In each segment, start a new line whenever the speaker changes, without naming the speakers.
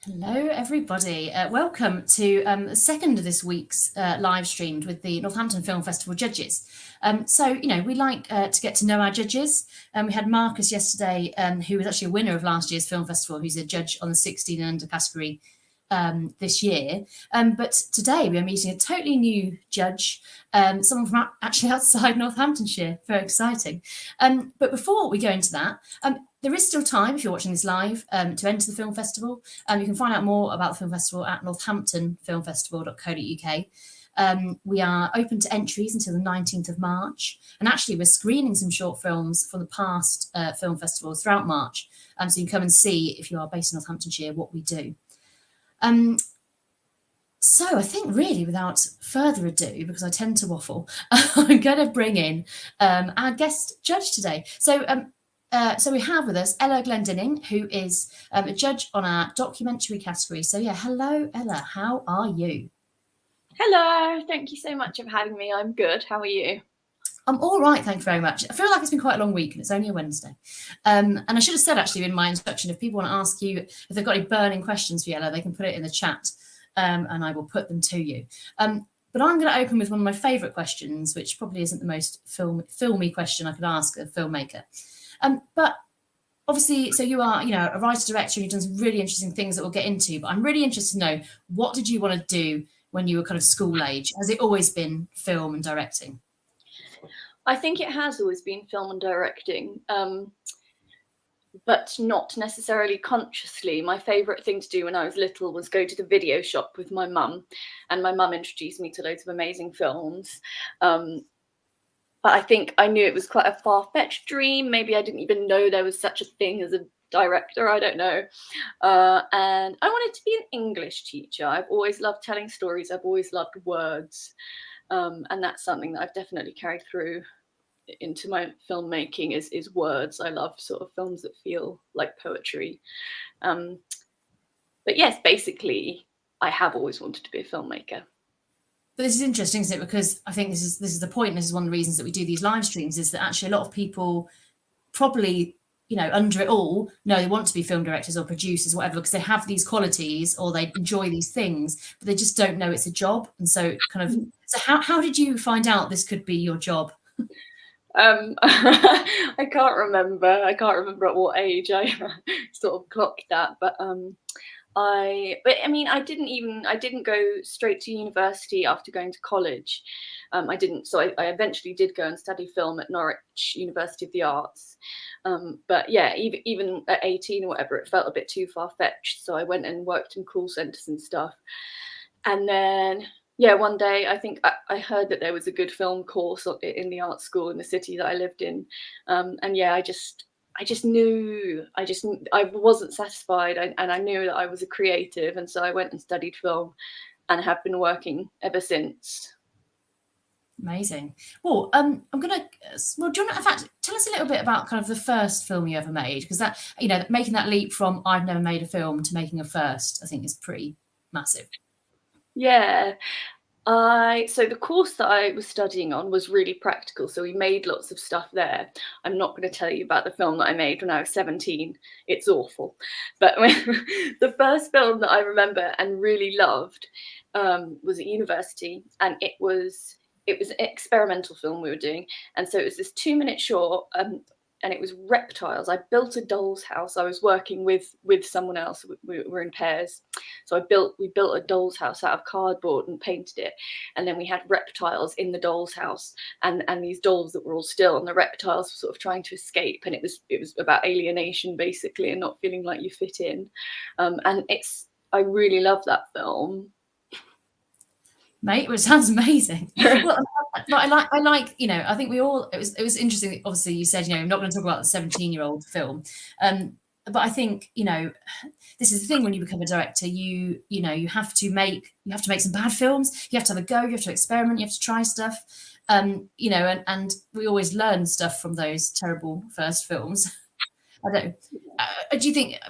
Hello, everybody. Welcome to the second of this week's live streamed with the Northampton Film Festival judges. We like to get to know our judges. We had Marcus yesterday, who was actually a winner of last year's film festival, who's a judge on the 16 and under category this year. But today we are meeting a totally new judge, someone from actually outside Northamptonshire. Very exciting. But before we go into that, there is still time, if you're watching this live, to enter the film festival. You can find out more about the film festival at northamptonfilmfestival.co.uk. We are open to entries until the 19th of March. And actually, we're screening some short films from the past film festivals throughout March. So you can come and see, if you are based in Northamptonshire, what we do. So I think really without further ado, because I tend to waffle, I'm going to bring in our guest judge today. So we have with us Ella Glendining, who is a judge on our documentary category. So yeah, hello, Ella. How are you?
Hello. Thank you so much for having me. I'm good. How are you?
I'm all right, thank you very much. I feel like it's been quite a long week and it's only a Wednesday. And I should have said actually in my introduction, if people want to ask you if they've got any burning questions for you, Ella, they can put it in the chat and I will put them to you. But I'm going to open with one of my favourite questions, which probably isn't the most filmy question I could ask a filmmaker. But obviously, so you are, a writer-director, and you've done some really interesting things that we'll get into. But I'm really interested to know, what did you want to do when you were kind of school age? Has it always been film and directing?
I think it has always been film and directing, but not necessarily consciously. My favourite thing to do when I was little was go to the video shop with my mum, and my mum introduced me to loads of amazing films. But I think I knew it was quite a far-fetched dream. Maybe I didn't even know there was such a thing as a director. I don't know. And I wanted to be an English teacher. I've always loved telling stories. I've always loved words. And that's something that I've definitely carried through into my filmmaking is words. I love sort of films that feel like poetry. But yes, basically, I have always wanted to be a filmmaker.
But this is interesting, isn't it? Because I think this is the point, and this is one of the reasons that we do these live streams, is that actually a lot of people probably, under it all, know they want to be film directors or producers, or whatever, because they have these qualities or they enjoy these things, but they just don't know it's a job. And so so how did you find out this could be your job?
I can't remember at what age I sort of clocked that, but I didn't go straight to university after going to college. I didn't. So I eventually did go and study film at Norwich University of the Arts. But yeah, even at 18 or whatever, it felt a bit too far-fetched. So I went and worked in call centres and stuff. And then, yeah, one day I think I heard that there was a good film course in the art school in the city that I lived in. And yeah, I just knew, I wasn't satisfied, and I knew that I was a creative, and so I went and studied film and have been working ever since.
Amazing. Well, do you want to, in fact, tell us a little bit about kind of the first film you ever made, because that, making that leap from I've never made a film to making a first, I think is pretty massive.
Yeah. So the course that I was studying on was really practical. So we made lots of stuff there. I'm not going to tell you about the film that I made when I was 17. It's awful. But the first film that I remember and really loved was at university, and it was an experimental film we were doing. And so it was this 2-minute short, and it was reptiles. I built a doll's house. I was working with someone else. We were in pairs. So we built a doll's house out of cardboard and painted it. And then we had reptiles in the doll's house, and these dolls that were all still, and the reptiles were sort of trying to escape. And it was about alienation, basically, and not feeling like you fit in. And I really love that film.
Mate, which sounds amazing. Well, I like, I think we all, it was interesting. Obviously, you said, I'm not going to talk about the 17-year-old film. But I think, this is the thing when you become a director, you have to make some bad films. You have to have a go, you have to experiment, you have to try stuff. And we always learn stuff from those terrible first films. I don't know. Do you think I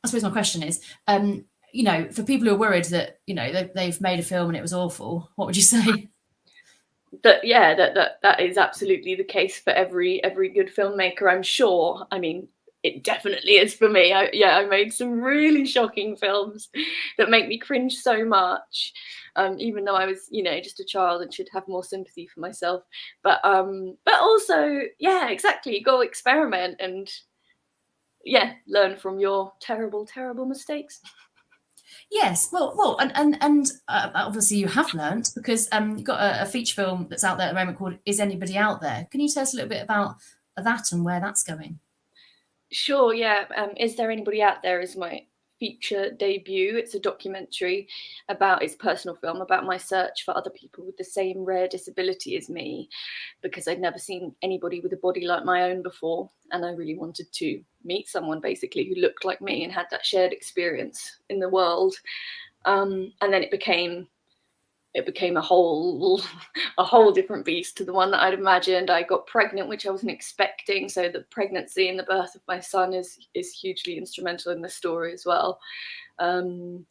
suppose my question is, for people who are worried that, they've made a film and it was awful, what would you say?
That is absolutely the case for every good filmmaker, I'm sure. I mean, it definitely is for me. I made some really shocking films that make me cringe so much, even though I was, just a child and should have more sympathy for myself. But also, yeah, exactly. You go experiment and learn from your terrible, terrible mistakes.
Yes, well, and obviously you have learnt, because you've got a feature film that's out there at the moment called "Is Anybody Out There?" Can you tell us a little bit about that and where that's going?
Sure, yeah. Is There Anybody Out There is my feature debut. It's a documentary about, it's a personal film about my search for other people with the same rare disability as me, because I'd never seen anybody with a body like my own before, and I really wanted to meet someone basically who looked like me and had that shared experience in the world. And then it became a whole different beast to the one that I'd imagined. I got pregnant, which I wasn't expecting. So the pregnancy and the birth of my son is hugely instrumental in the story as well. So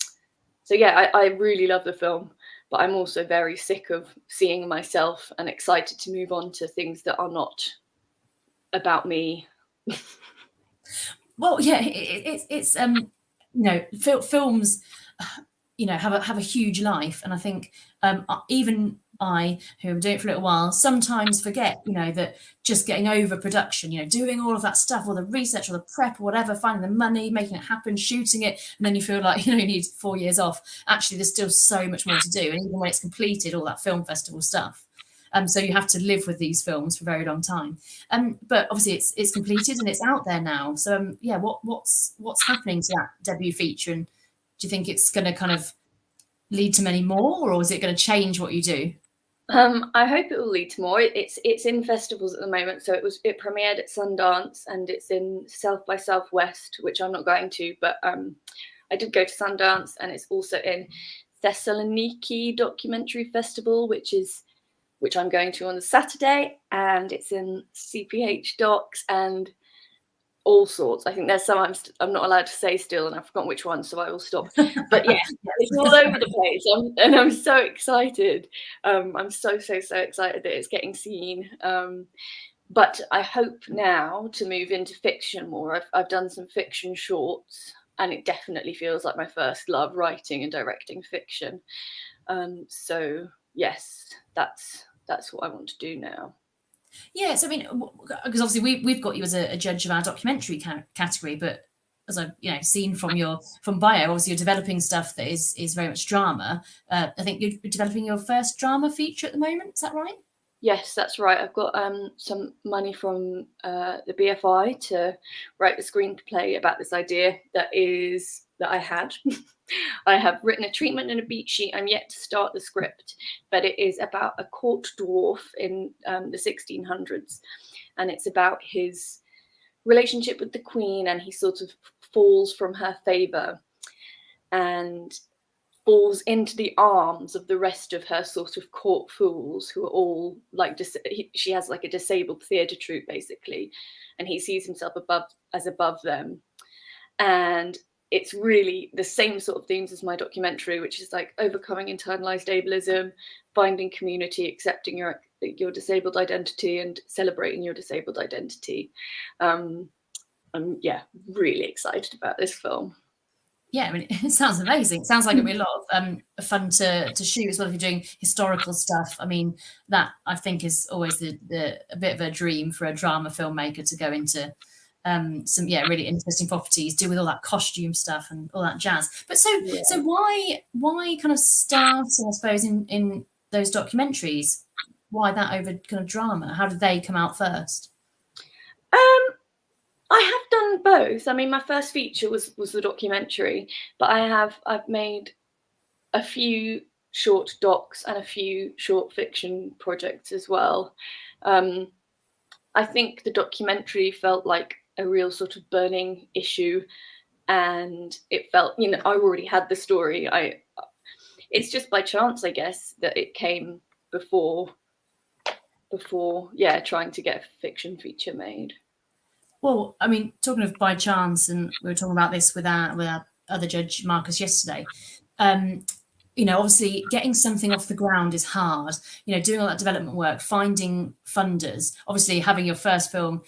yeah, I really love the film, but I'm also very sick of seeing myself and excited to move on to things that are not about me.
Well, yeah, it's films, have a huge life, and I think even I, who am doing it for a little while, sometimes forget, that just getting over production, doing all of that stuff, or the research, or the prep, or whatever, finding the money, making it happen, shooting it, and then you feel like you need 4 years off. Actually, there's still so much more to do, and even when it's completed, all that film festival stuff. So you have to live with these films for a very long time. But obviously it's completed and it's out there now. So what's happening to that debut feature? And do you think it's going to kind of lead to many more, or is it going to change what you do?
I hope it will lead to more. It's in festivals at the moment. So it premiered at Sundance, and it's in South by Southwest, which I'm not going to, but I did go to Sundance, and it's also in Thessaloniki Documentary Festival, which I'm going to on the Saturday, and it's in CPH Docs and all sorts. I think there's some I'm not allowed to say still, and I've forgotten which one, so I will stop. But yeah, it's all over the place, and I'm so excited. I'm so excited that it's getting seen. But I hope now to move into fiction more. I've done some fiction shorts, and it definitely feels like my first love, writing and directing fiction. So yes, that's what I want to do now.
Yes, I mean, because obviously we've got you as a judge of our documentary category, but as I've seen from bio, obviously you're developing stuff that is very much drama. I think you're developing your first drama feature at the moment. Is that right?
Yes, that's right. I've got some money from the BFI to write the screenplay about this idea that I had. I have written a treatment and a beat sheet. I'm yet to start the script, but it is about a court dwarf in the 1600s, and it's about his relationship with the queen, and he sort of falls from her favor and falls into the arms of the rest of her sort of court fools, who are all like, she has like a disabled theatre troupe basically, and he sees himself above them. And it's really the same sort of themes as my documentary, which is like overcoming internalized ableism, finding community, accepting your disabled identity, and celebrating your disabled identity. I'm really excited about this film.
Yeah, I mean, it sounds amazing. It sounds like it'll be a lot of fun to shoot as well if you're doing historical stuff. I mean, that I think is always a bit of a dream for a drama filmmaker, to go into some really interesting properties, do with all that costume stuff and all that jazz. But so why kind of starting, I suppose, in those documentaries? Why that over kind of drama? How did they come out first?
I have done both. I mean, my first feature was the documentary, but I've made a few short docs and a few short fiction projects as well. I think the documentary felt like a real sort of burning issue, and it felt, I already had the story. It's just by chance, I guess, that it came before trying to get a fiction feature made.
Well, I mean, talking of by chance, and we were talking about this with our other judge, Marcus, yesterday. Obviously getting something off the ground is hard. Doing all that development work, finding funders. Obviously, having your first film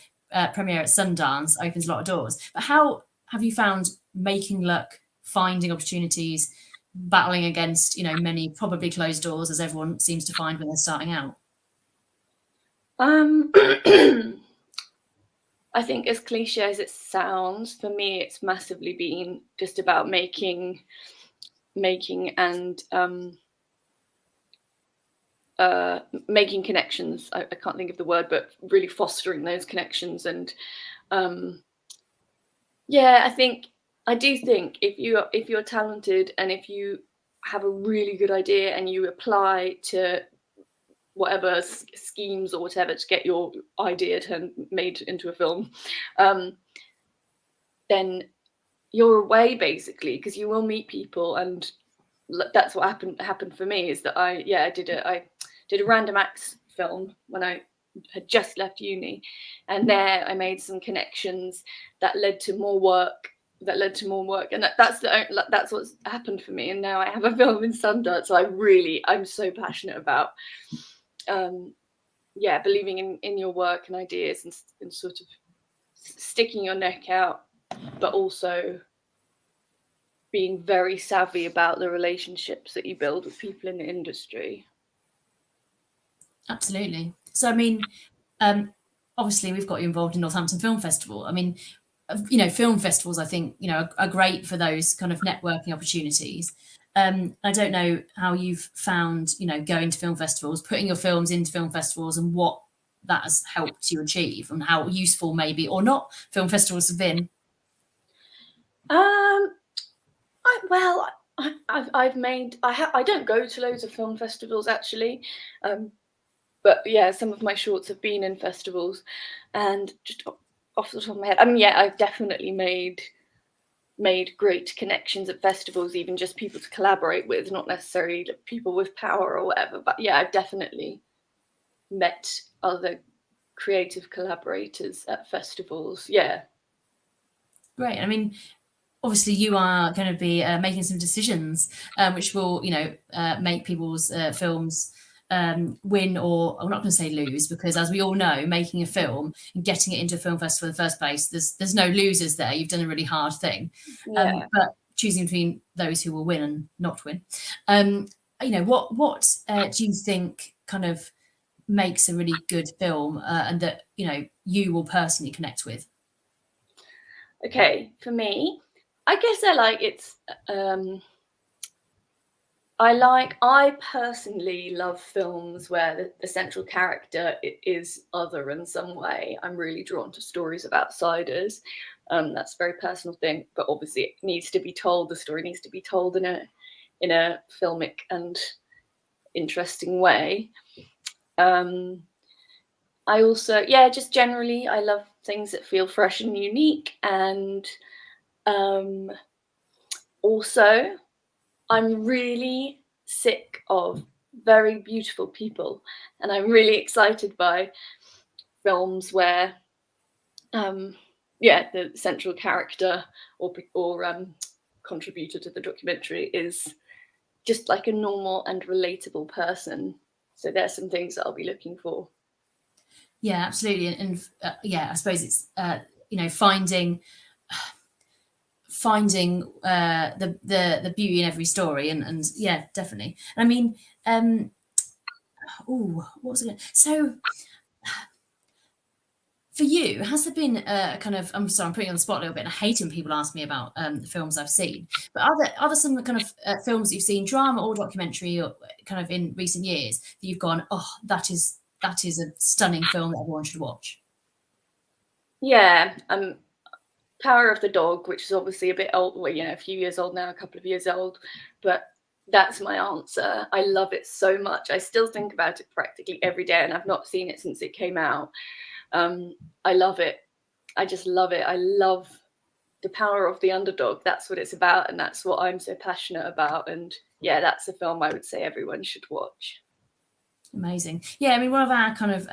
premiere at Sundance opens a lot of doors. But how have you found making luck, finding opportunities, battling against, you know, many probably closed doors, as everyone seems to find when they're starting out?
I think, as cliche as it sounds, for me, it's massively been just about making and making connections. I can't think of the word, but really fostering those connections. And yeah, I do think if you're talented and if you have a really good idea and you apply to whatever schemes or whatever to get your idea made into a film, then you're away basically, because you will meet people. And that's what happened for me, is that I did a random acts film when I had just left uni, and there I made some connections that led to more work, and that's what's happened for me. And now I have a film in Sundance. So I'm so passionate about believing in your work and ideas, and sort of sticking your neck out, but also being very savvy about the relationships that you build with people in the industry.
Absolutely. So, I mean, obviously we've got you involved in Northampton Film Festival. I mean, you know, film festivals, I think, you know, are great for those kind of networking opportunities. I don't know how you've found, you know, going to film festivals, putting your films into film festivals, and what that has helped you achieve, and how useful maybe or not film festivals have been.
I don't go to loads of film festivals actually, but yeah, some of my shorts have been in festivals. And just off the top of my head, I mean, yeah, I've definitely made great connections at festivals, even just people to collaborate with, not necessarily people with power or whatever. But yeah, I've definitely met other creative collaborators at festivals. Yeah.
Great. I mean, obviously you are going to be making some decisions which will, you know, make people's films win, or I'm not going to say lose, because as we all know, making a film and getting it into a film festival in the first place, there's no losers there. You've done a really hard thing.
Yeah.
But choosing between those who will win and not win, you know, what do you think kind of makes a really good film, and that, you know, you will personally connect with?
Okay, for me, I guess I personally love films where the central character is other in some way. I'm really drawn to stories of outsiders. That's a very personal thing, but obviously it needs to be told. The story needs to be told in a filmic and interesting way. I also, just generally, I love things that feel fresh and unique. And also, I'm really sick of very beautiful people, and I'm really excited by films where the central character or contributor to the documentary is just like a normal and relatable person. So there's some things that I'll be looking for.
Yeah, absolutely. And I suppose it's you know, finding the beauty in every story, and yeah, definitely. And I mean, what was it? So for you, has there been a kind of, I'm sorry, I'm putting you on the spot a little bit, and I hate when people ask me about the films I've seen, but are there some kind of films that you've seen, drama or documentary, or kind of in recent years, that you've gone, oh, that is a stunning film that everyone should watch?
Yeah, Power of the Dog, which is obviously a bit old, well, you know, a few years old now, a couple of years old, but that's my answer. I love it so much. I still think about it practically every day, and I've not seen it since it came out. I love it. I just love it. I love the power of the underdog. That's what it's about, and that's what I'm so passionate about. And yeah, that's a film I would say everyone should watch.
Amazing. Yeah, I mean, one of our kind of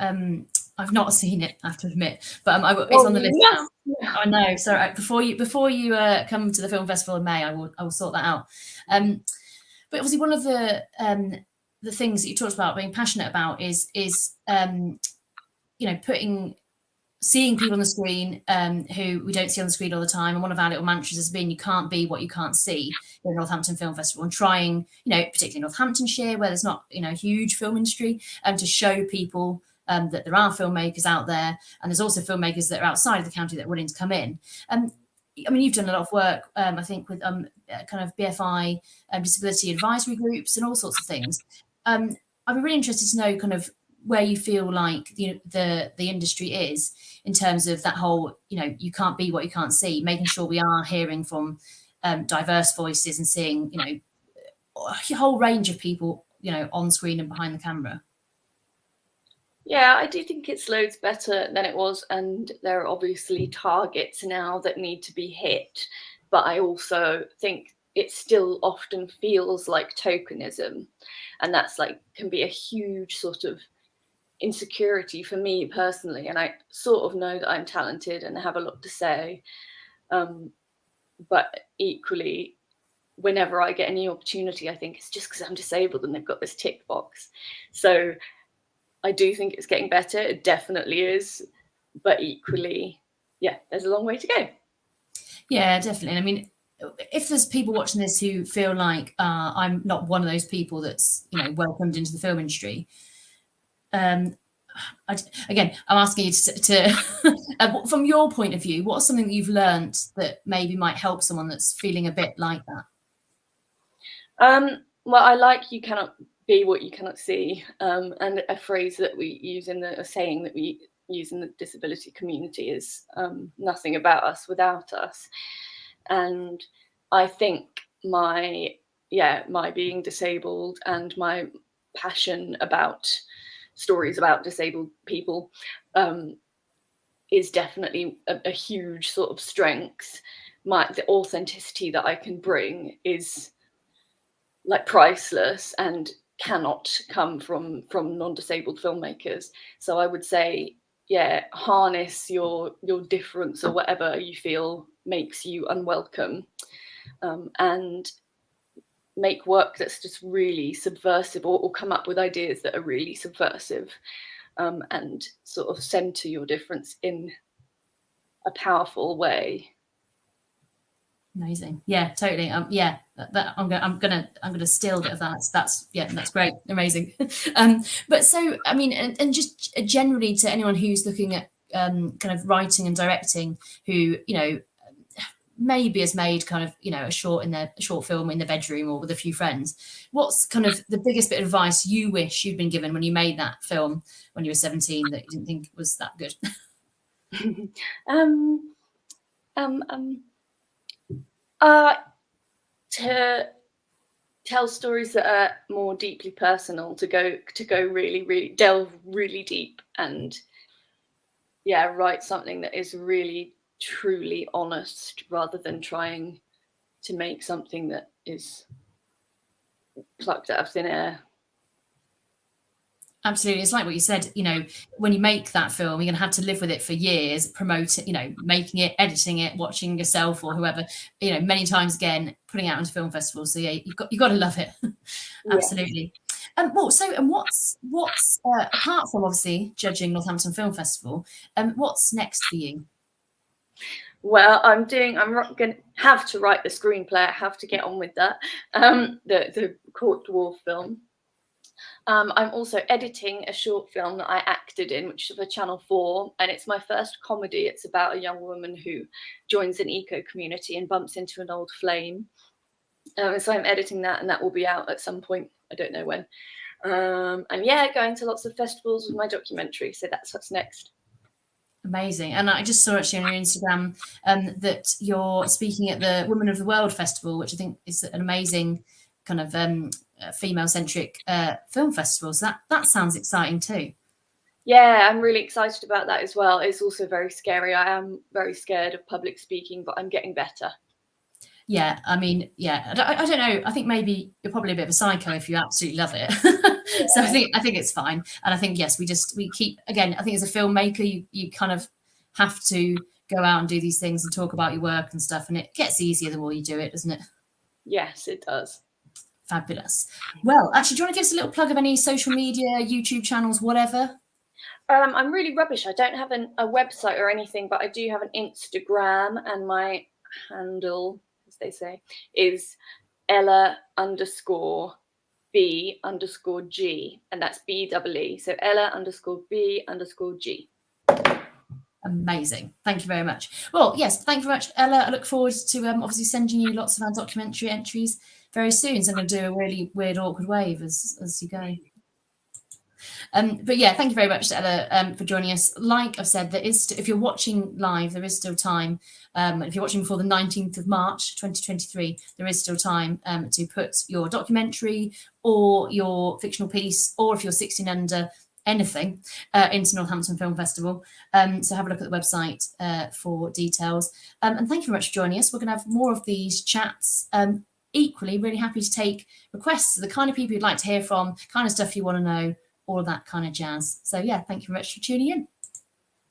I've not seen it, I have to admit, but it's on the list now. I know. So before you come to the film festival in May, I will sort that out. But obviously, one of the things that you talked about being passionate about is you know, putting seeing people on the screen who we don't see on the screen all the time. And one of our little mantras has been, you can't be what you can't see in Northampton Film Festival, and trying, particularly Northamptonshire, where there's not, a huge film industry, to show people that there are filmmakers out there. And there's also filmmakers that are outside of the county that are willing to come in. You've done a lot of work, I think, with kind of BFI disability advisory groups and all sorts of things. I'd be really interested to know kind of where you feel like the industry is in terms of that whole, you can't be what you can't see, making sure we are hearing from diverse voices and seeing, a whole range of people, on screen and behind the camera.
Yeah, I do think it's loads better than it was, and there are obviously targets now that need to be hit, but I also think it still often feels like tokenism, and that's can be a huge sort of insecurity for me personally. And I sort of know that I'm talented and have a lot to say, but equally, whenever I get a new opportunity, I think it's just because I'm disabled and they've got this tick box. So I do think it's getting better. It definitely is. But equally, yeah, there's a long way to go.
Yeah, definitely. If there's people watching this who feel like I'm not one of those people that's, welcomed into the film industry, I'm asking you to from your point of view, what's something that you've learned that maybe might help someone that's feeling a bit like that?
Well, I like you cannot be what you cannot see, and a phrase that we use a saying that we use in the disability community is nothing about us without us. And I think my being disabled and my passion about stories about disabled people is definitely a huge sort of strength. The authenticity that I can bring is priceless and cannot come from non-disabled filmmakers. So I would say, harness your difference or whatever you feel makes you unwelcome, and make work that's just really subversive, or come up with ideas that are really subversive, and sort of center your difference in a powerful way.
Amazing. Yeah, totally. I'm gonna steal a bit of that. That's great. Amazing. But so, and just generally to anyone who's looking at kind of writing and directing, who, maybe has made kind of, a short film in the bedroom or with a few friends, what's kind of the biggest bit of advice you wish you'd been given when you made that film when you were 17 that you didn't think was that good?
To tell stories that are more deeply personal, to go really, really delve really deep, and write something that is really truly honest, rather than trying to make something that is plucked out of thin air.
Absolutely. It's like what you said, when you make that film, you're going to have to live with it for years, promoting, making it, editing it, watching yourself or whoever, many times again, putting it out into film festivals. So yeah, you've got to love it. Absolutely. What's apart from obviously judging Northampton Film Festival, what's next for you?
Well, I'm going to have to write the screenplay. I have to get on with that. The Court Dwarf film. I'm also editing a short film that I acted in, which is for Channel 4, and it's my first comedy. It's about a young woman who joins an eco community and bumps into an old flame. So I'm editing that, and that will be out at some point. I don't know when. And going to lots of festivals with my documentary. So that's what's next.
Amazing. And I just saw actually on your Instagram that you're speaking at the Women of the World Festival, which I think is an amazing kind of female-centric film festival. So that sounds exciting too.
Yeah, I'm really excited about that as well. It's also very scary. I am very scared of public speaking, but I'm getting better.
Yeah, I don't know. I think maybe you're probably a bit of a psycho if you absolutely love it. Yeah. So I think it's fine. And I think, yes, we keep, again, I think as a filmmaker, you kind of have to go out and do these things and talk about your work and stuff. And it gets easier the more you do it, doesn't it?
Yes, it does.
Fabulous. Well, actually, do you want to give us a little plug of any social media, YouTube channels, whatever?
I'm really rubbish. I don't have a website or anything, but I do have an Instagram, and my handle, as they say, is Ella_B_G, and that's BEE. So Ella_B_G.
Amazing. Thank you very much. Well, yes, thank you very much, Ella. I look forward to obviously sending you lots of our documentary entries very soon. So I'm going to do a really weird, awkward wave as you go. But yeah, thank you very much, Ella, for joining us. Like I've said, there is, if you're watching live, there is still time. If you're watching before the 19th of March, 2023, there is still time to put your documentary or your fictional piece, or if you're 16 under, anything, into Northampton Film Festival. So have a look at the website for details. And thank you very much for joining us. We're going to have more of these chats. Equally, really happy to take requests, the kind of people you'd like to hear from, kind of stuff you want to know, all of that kind of jazz. So yeah, thank you very much for tuning in.